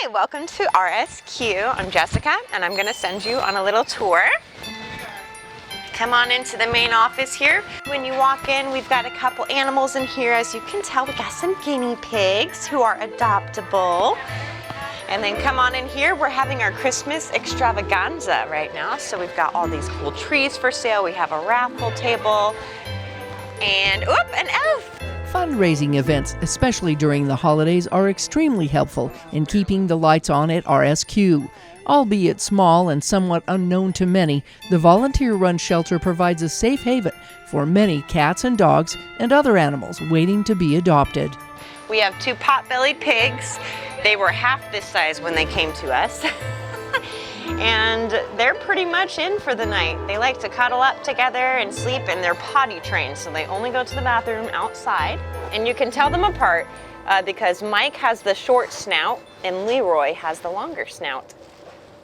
Hi, welcome to RSQ. I'm Jessica and I'm going to send you on a little tour. Come on into the main office here. When you walk in, we've got a couple animals in here. As you can tell, we got some guinea pigs who are adoptable. And then come on in here, we're having our Christmas extravaganza right now. So we've got all these cool trees for sale. We have a raffle table and, an elf. Fundraising events, especially during the holidays, are extremely helpful in keeping the lights on at RSQ. Albeit small and somewhat unknown to many, the volunteer-run shelter provides a safe haven for many cats and dogs and other animals waiting to be adopted. We have two pot-bellied pigs. They were half this size when they came to us. And they're pretty much in for the night. They like to cuddle up together and sleep, and they're potty trained, so they only go to the bathroom outside. And you can tell them apart because Mike has the short snout and Leroy has the longer snout.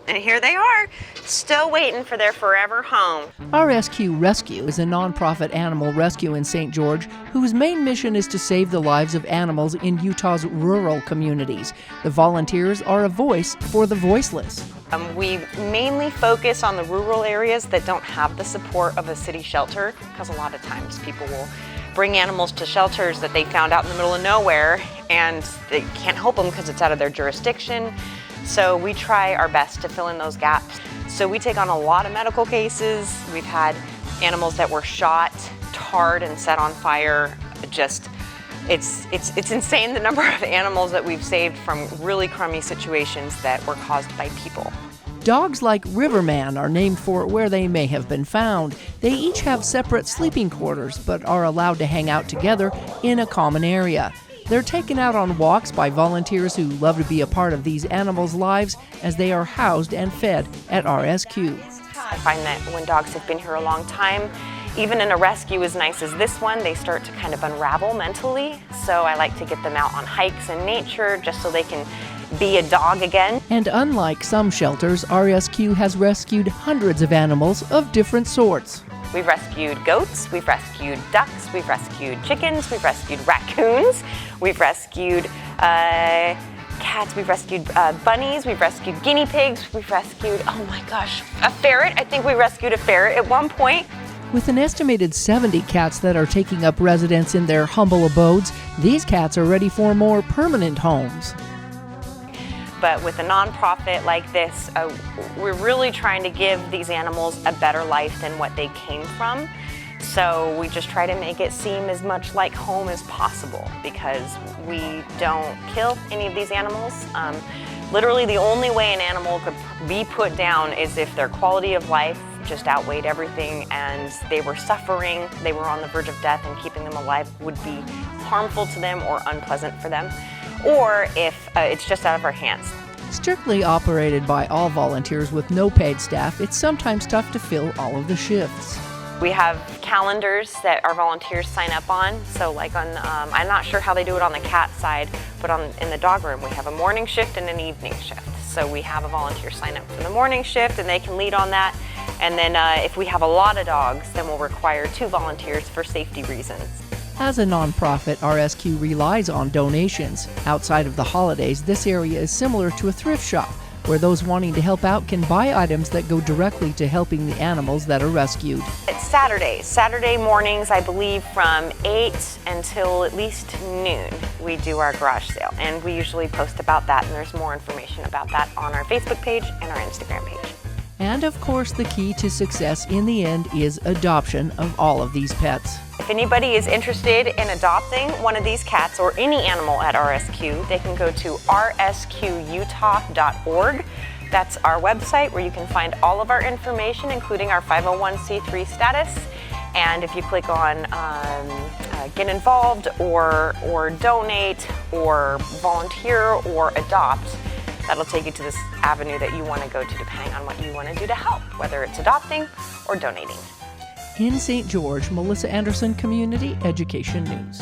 And here they are, still waiting for their forever home. RSQ Rescue is a nonprofit animal rescue in St. George whose main mission is to save the lives of animals in Utah's rural communities. The volunteers are a voice for the voiceless. We mainly focus on the rural areas that don't have the support of a city shelter, because a lot of times people will bring animals to shelters that they found out in the middle of nowhere and they can't help them because it's out of their jurisdiction. So we try our best to fill in those gaps. So we take on a lot of medical cases. We've had animals that were shot, tarred, and set on fire. It's insane the number of animals that we've saved from really crummy situations that were caused by people. Dogs like Riverman are named for where they may have been found. They each have separate sleeping quarters, but are allowed to hang out together in a common area. They're taken out on walks by volunteers who love to be a part of these animals' lives as they are housed and fed at RSQ. I find that when dogs have been here a long time, even in a rescue as nice as this one, they start to kind of unravel mentally. So I like to get them out on hikes in nature just so they can be a dog again. And unlike some shelters, RSQ has rescued hundreds of animals of different sorts. We've rescued goats, we've rescued ducks, we've rescued chickens, we've rescued raccoons, we've rescued cats, we've rescued bunnies, we've rescued guinea pigs, we've rescued, oh my gosh, a ferret. I think we rescued a ferret at one point. With an estimated 70 cats that are taking up residence in their humble abodes, these cats are ready for more permanent homes. But with a nonprofit like this, we're really trying to give these animals a better life than what they came from. So we just try to make it seem as much like home as possible because we don't kill any of these animals. Literally the only way an animal could be put down is if their quality of life just outweighed everything and they were suffering, they were on the verge of death, and keeping them alive would be harmful to them or unpleasant for them, or if it's just out of our hands. Strictly operated by all volunteers with no paid staff, it's sometimes tough to fill all of the shifts. We have calendars that our volunteers sign up on. So like on, I'm not sure how they do it on the cat side, but in the dog room we have a morning shift and an evening shift. So we have a volunteer sign up for the morning shift and they can lead on that. And then if we have a lot of dogs, then we'll require 2 volunteers for safety reasons. As a nonprofit, RSQ relies on donations. Outside of the holidays, this area is similar to a thrift shop, where those wanting to help out can buy items that go directly to helping the animals that are rescued. It's Saturday mornings, I believe, from 8 until at least noon, we do our garage sale. And we usually post about that, and there's more information about that on our Facebook page and our Instagram page. And of course, the key to success in the end is adoption of all of these pets. If anybody is interested in adopting one of these cats or any animal at RSQ, they can go to rsqutah.org. That's our website where you can find all of our information, including our 501c3 status. And if you click on get involved or donate or volunteer or adopt, that'll take you to this avenue that you want to go to depending on what you want to do to help, whether it's adopting or donating. In St. George, Melissa Anderson, Community Education News.